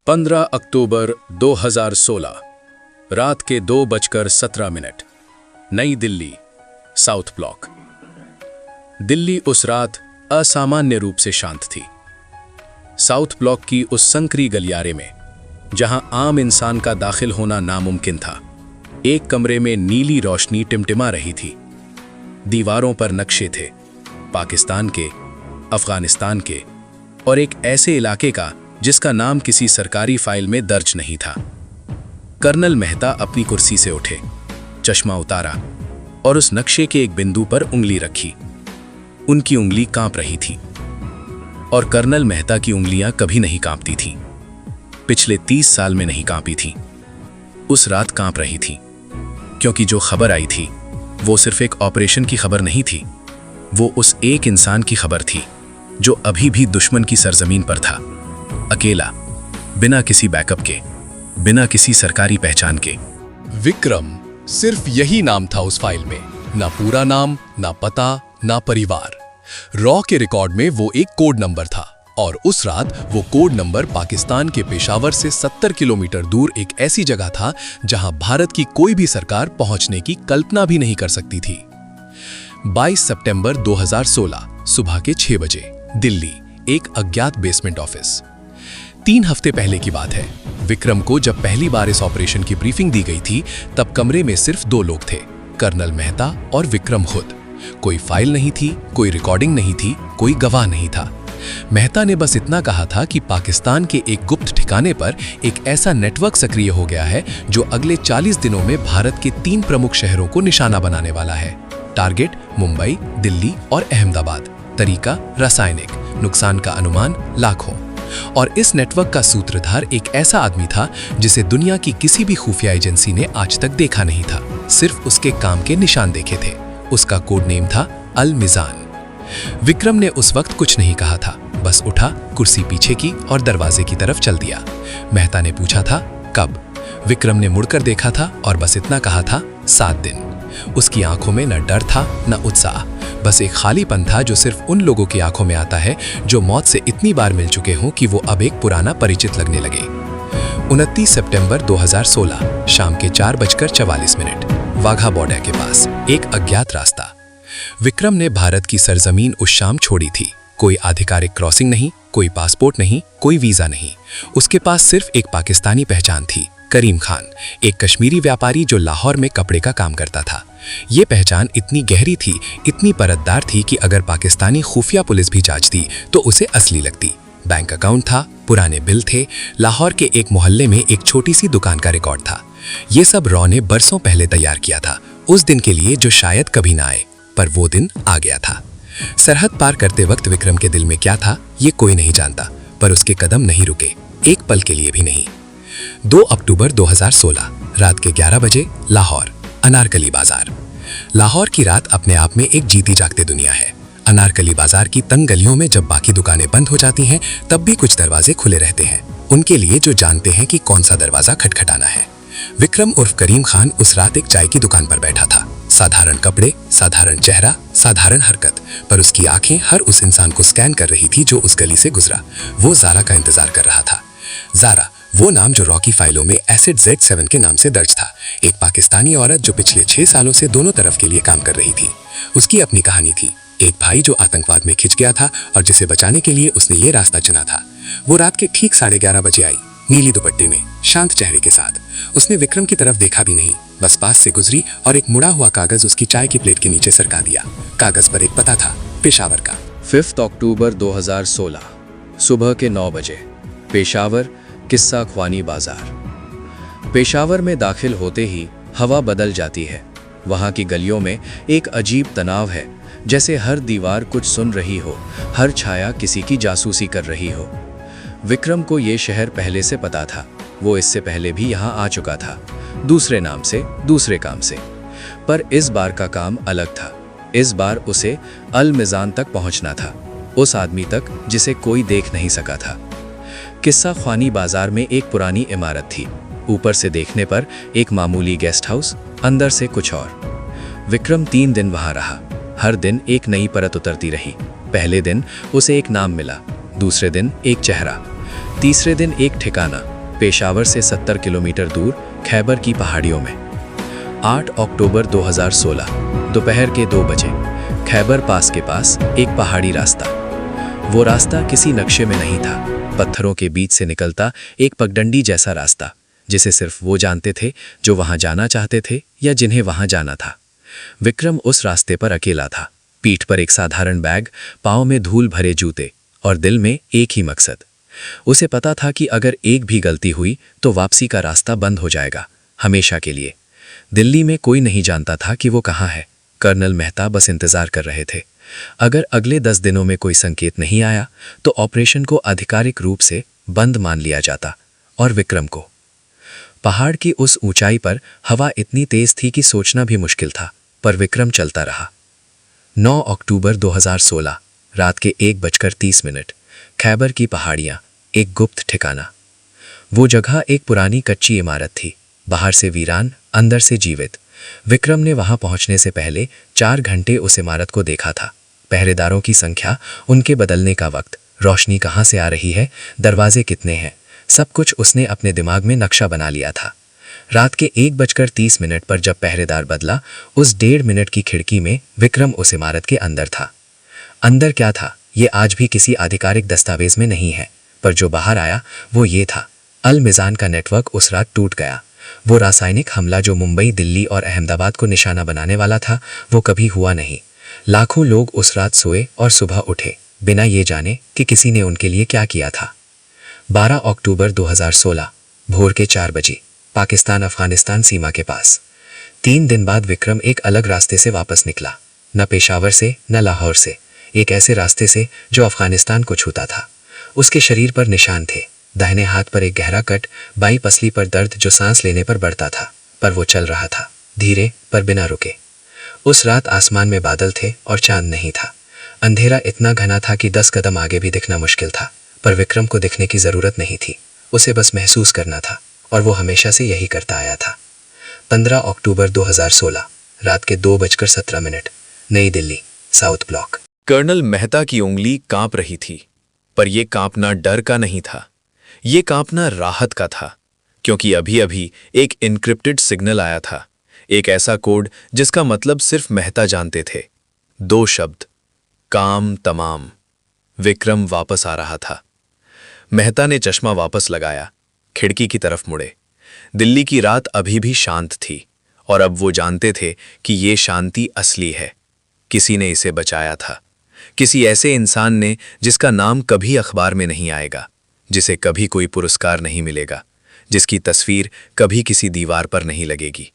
15 अक्टूबर 2016 रात के 2:17 New Delhi, South block. Delhi उस रात असामान्य रूप से शांत थी। साउथ ब्लॉक की उस संकरी गलियारे में, जहां आम इंसान का दाखिल होना नामुमकिन था, एक कमरे में नीली रोशनी टिमटिमा रही थी। दीवारों पर नक्शे थे, पाकिस्तान के, अफगानिस्तान के और एक ऐसे इलाके का जिसका नाम किसी सरकारी फाइल में दर्ज नहीं था। कर्नल मेहता अपनी कुर्सी से उठे, चश्मा उतारा और उस नक्शे के एक बिंदु पर उंगली रखी। उनकी उंगली कांप रही थी और कर्नल मेहता की उंगलियां कभी नहीं कांपती थीं। पिछले 30 साल में नहीं कांपी थीं। उस रात कांप रही थी क्योंकि जो खबर आई थी वो सिर्फ एक ऑपरेशन की खबर नहीं थी। वो उस एक इंसान की खबर थी जो अभी भी दुश्मन की सरजमीन पर था, अकेला, बिना किसी बैकअप के, बिना किसी सरकारी पहचान के। विक्रम सिर्फ यही नाम था उस फाइल में, ना पूरा नाम, ना पता, ना परिवार। रॉ के रिकॉर्ड में वो एक कोड नंबर था और उस रात वो कोड नंबर पाकिस्तान के पेशावर से 70 किलोमीटर दूर एक ऐसी जगह था जहां भारत की कोई भी सरकार पहुंचने की कल्पना भी नहीं कर सकती थी। 22 सितंबर 2016 सुबह के 6 बजे, दिल्ली, एक अज्ञात बेसमेंट ऑफिस। 3 हफ्ते पहले की बात है। विक्रम को जब पहली बार इस ऑपरेशन की ब्रीफिंग दी गई थी, तब कमरे में सिर्फ 2 लोग थे, कर्नल मेहता और विक्रम खुद। कोई फाइल नहीं थी, कोई रिकॉर्डिंग नहीं थी, कोई गवाह नहीं था। मेहता ने बस इतना कहा था कि पाकिस्तान के एक गुप्त ठिकाने पर एक ऐसा नेटवर्क सक्रिय हो गया है जो अगले 40 दिनों में भारत के 3 प्रमुख शहरों को निशाना बनाने वाला है। टारगेट मुंबई, दिल्ली और अहमदाबाद। तरीका रासायनिक, नुकसान का अनुमान लाखों। और इस नेटवर्क का सूत्रधार एक ऐसा आदमी था जिसे दुनिया की किसी भी खुफिया एजेंसी ने आज तक देखा नहीं था, सिर्फ उसके काम के निशान देखे थे। उसका कोड नेम था अल मिजान। विक्रम ने उस वक्त कुछ नहीं कहा था, बस उठा, कुर्सी पीछे की और दरवाजे की तरफ चल दिया। मेहता ने पूछा था, कब? विक्रम ने मुड़कर देखा था और बस इतना कहा था, 7 दिन। उसकी आंखों में न डर था न उत्साह, बस एक खालीपन था जो सिर्फ उन लोगों की आंखों में आता है जो मौत से इतनी बार मिल चुके हों कि वो अब एक पुराना परिचित लगने लगे। 29 सितंबर 2016 शाम के 4:44 वाघा बॉर्डर के पास एक अज्ञात रास्ता। विक्रम ने भारत की सरजमीन उस शाम छोड़ी थी। कोई आधिकारिक क्रॉसिंग नहीं, कोई पासपोर्ट नहीं, कोई वीजा नहीं। उसके पास सिर्फ एक पाकिस्तानी पहचान थी, करीम खान, एक कश्मीरी व्यापारी जो लाहौर में कपड़े का काम करता था। ये पहचान इतनी गहरी थी, इतनी परतदार थी कि अगर पाकिस्तानी खुफिया पुलिस भी जांचती तो उसे असली लगती। बैंक अकाउंट था, पुराने बिल थे, लाहौर के एक मोहल्ले में एक छोटी सी दुकान का रिकॉर्ड था। ये सब रॉ ने बरसों पहले तैयार किया था, उस दिन के लिए जो शायद कभी ना आए, पर वो दिन आ गया था। सरहद पार करते वक्त विक्रम के दिल में क्या था ये कोई नहीं जानता, पर उसके कदम नहीं रुके, एक पल के लिए भी नहीं। 2 अक्टूबर 2016 रात के 11 बजे, लाहौर, अनारकली बाजार। लाहौर की रात अपने आप में एक जीती जागती दुनिया है। अनारकली बाजार की तंग गलियों में जब बाकी दुकानें बंद हो जाती हैं, तब भी कुछ दरवाजे खुले रहते हैं, उनके लिए जो जानते हैं कि कौन सा दरवाजा खटखटाना है। विक्रम उर्फ करीम खान उस रात एक चाय की दुकान पर बैठा था। साधारण कपड़े, साधारण चेहरा, साधारण हरकत, पर उसकी आंखें हर उस इंसान को स्कैन कर रही थी जो उस गली से गुजरा। वो जारा का इंतजार कर रहा था। जारा, वो नाम जो रॉकी फाइलों में एसिड Z7 के नाम से दर्ज था। एक पाकिस्तानी औरत जो पिछले 6 सालों से दोनों तरफ के लिए काम कर रही थी। उसकी अपनी कहानी थी। एक भाई जो आतंकवाद में खिंच गया था और जिसे बचाने के लिए उसने ये रास्ता चुना था। वो रात के ठीक 11:30 बजे आई, नीली दुपट्टे में, शांत चेहरे के साथ। उसने विक्रम की तरफ देखा भी नहीं, बस पास से गुजरी और एक मुड़ा हुआ कागज उसकी चाय की प्लेट के नीचे सरका दिया। कागज पर एक पता था, पेशावर का। 5 अक्टूबर 2016 सुबह के 9 बजे, पेशावर, किस्सा ख्वानी बाजार। पेशावर में दाखिल होते ही हवा बदल जाती है। वहाँ की गलियों में एक अजीब तनाव है, जैसे हर दीवार कुछ सुन रही हो, हर छाया किसी की जासूसी कर रही हो। विक्रम को ये शहर पहले से पता था। वो इससे पहले भी यहाँ आ चुका था, दूसरे नाम से, दूसरे काम से। पर इस बार का काम अलग था। इस बार उसे अल मिजान तक पहुँचना था, उस आदमी तक जिसे कोई देख नहीं सका था। किस्सा ख्वानी बाजार में एक पुरानी इमारत थी। ऊपर से देखने पर एक मामूली गेस्ट हाउस, अंदर से कुछ और। विक्रम 3 दिन वहां रहा। हर दिन एक नई परत उतरती रही। पहले दिन उसे एक नाम मिला, दूसरे दिन एक चेहरा, तीसरे दिन एक ठिकाना पेशावर से 70 किलोमीटर दूर खैबर की पहाड़ियों में। 8 अक्टूबर 2016 दोपहर के 2 बजे खैबर पास के पास एक पहाड़ी रास्ता। वो रास्ता किसी नक्शे में नहीं था, पत्थरों के बीच से निकलता एक पगडंडी जैसा रास्ता, जिसे सिर्फ वो जानते थे जो वहां जाना चाहते थे या जिन्हें वहां जाना था। विक्रम उस रास्ते पर अकेला था, पीठ पर एक साधारण बैग, पाँव में धूल भरे जूते और दिल में एक ही मकसद। उसे पता था कि अगर एक भी गलती हुई तो वापसी का रास्ता बंद हो जाएगा, हमेशा के लिए। दिल्ली में कोई नहीं जानता था कि वो कहाँ है। कर्नल मेहता बस इंतजार कर रहे थे। अगर अगले 10 दिनों में कोई संकेत नहीं आया तो ऑपरेशन को आधिकारिक रूप से बंद मान लिया जाता और विक्रम को। पहाड़ की उस ऊंचाई पर हवा इतनी तेज थी कि सोचना भी मुश्किल था, पर विक्रम चलता रहा। 9 अक्टूबर 2016 रात के 1:30 खैबर की पहाड़ियां, एक गुप्त ठिकाना। वो जगह एक पुरानी कच्ची इमारत थी, बाहर से वीरान, अंदर से जीवित। विक्रम ने वहां पहुंचने से पहले 4 घंटे उस इमारत को देखा था। पहरेदारों की संख्या, उनके बदलने का वक्त, रोशनी कहां से आ रही है, दरवाजे कितने हैं, सब कुछ उसने अपने दिमाग में नक्शा बना लिया था। रात के 1:30 पर जब पहरेदार बदला, उस 1.5 मिनट की खिड़की में विक्रम उस इमारत के अंदर था। अंदर क्या था ये आज भी किसी आधिकारिक दस्तावेज में नहीं है, पर जो बाहर आया वो ये था। अल मिजान का नेटवर्क उस रात टूट गया। वो रासायनिक हमला जो मुंबई, दिल्ली और अहमदाबाद को निशाना बनाने वाला था, वो कभी हुआ नहीं। लाखों लोग उस रात सोए और सुबह उठे बिना ये जाने कि किसी ने उनके लिए क्या किया था। 12 अक्टूबर 2016 भोर के 4 बजे पाकिस्तान अफगानिस्तान सीमा के पास। 3 दिन बाद विक्रम एक अलग रास्ते से वापस निकला, न पेशावर से न लाहौर से, एक ऐसे रास्ते से जो अफगानिस्तान को छूता था। उसके शरीर पर निशान थे, दाहिने हाथ पर एक गहरा कट, बाईं पसली पर दर्द जो सांस लेने पर बढ़ता था, पर वो चल रहा था, धीरे पर बिना रुके। उस रात आसमान में बादल थे और चांद नहीं था। अंधेरा इतना घना था कि 10 कदम आगे भी दिखना मुश्किल था, पर विक्रम को दिखने की जरूरत नहीं थी, उसे बस महसूस करना था, और वो हमेशा से यही करता आया था। 15 अक्टूबर 2016 रात के 2:17 New Delhi, South Block. Colonel Mehta की उंगली कांप रही थी, पर यह कांपना डर का नहीं था, ये कांपना राहत का था, क्योंकि अभी अभी एक इनक्रिप्टेड सिग्नल आया था, एक ऐसा कोड जिसका मतलब सिर्फ मेहता जानते थे। 2 शब्द, काम तमाम। विक्रम वापस आ रहा था। मेहता ने चश्मा वापस लगाया, खिड़की की तरफ मुड़े। दिल्ली की रात अभी भी शांत थी, और अब वो जानते थे कि ये शांति असली है। किसी ने इसे बचाया था, किसी ऐसे इंसान ने जिसका नाम कभी अखबार में नहीं आएगा, जिसे कभी कोई पुरस्कार नहीं मिलेगा, जिसकी तस्वीर कभी किसी दीवार पर नहीं लगेगी।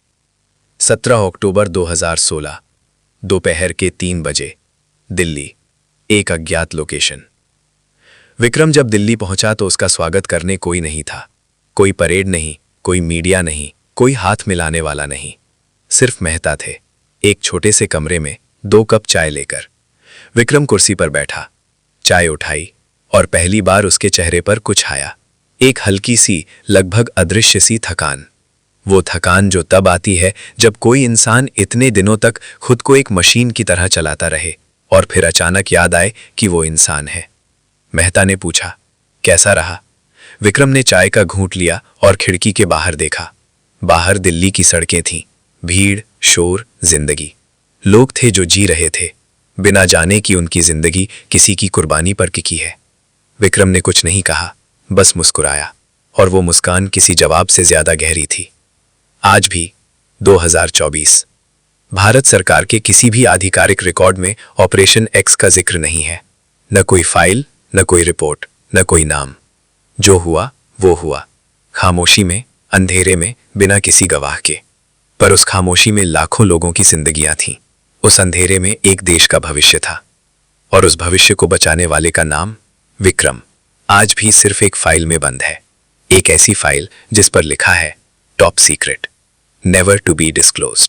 17 अक्टूबर 2016 दोपहर के 3 बजे दिल्ली, एक अज्ञात लोकेशन। विक्रम जब दिल्ली पहुंचा तो उसका स्वागत करने कोई नहीं था। कोई परेड नहीं, कोई मीडिया नहीं, कोई हाथ मिलाने वाला नहीं। सिर्फ मेहता थे, एक छोटे से कमरे में 2 कप चाय लेकर। विक्रम कुर्सी पर बैठा, चाय उठाई, और पहली बार उसके चेहरे पर कुछ आया, एक हल्की सी, लगभग अदृश्य सी थकान। वो थकान जो तब आती है जब कोई इंसान इतने दिनों तक खुद को एक मशीन की तरह चलाता रहे और फिर अचानक याद आए कि वो इंसान है। मेहता ने पूछा, कैसा रहा? विक्रम ने चाय का घूंट लिया और खिड़की के बाहर देखा। बाहर दिल्ली की सड़कें थीं, भीड़, शोर, जिंदगी। लोग थे जो जी रहे थे, बिना जाने कि उनकी जिंदगी किसी की कुर्बानी पर टिकी है। विक्रम ने कुछ नहीं कहा, बस मुस्कुराया, और वो मुस्कान किसी जवाब से ज्यादा गहरी थी। आज भी 2024 भारत सरकार के किसी भी आधिकारिक रिकॉर्ड में ऑपरेशन एक्स का जिक्र नहीं है। न कोई फाइल, न कोई रिपोर्ट, न कोई नाम। जो हुआ वो हुआ, खामोशी में, अंधेरे में, बिना किसी गवाह के। पर उस खामोशी में लाखों लोगों की जिंदगियां थीं। उस अंधेरे में एक देश का भविष्य था, और उस भविष्य को बचाने वाले का नाम विक्रम आज भी सिर्फ एक फाइल में बंद है। एक ऐसी फाइल जिस पर लिखा है top secret, never to be disclosed.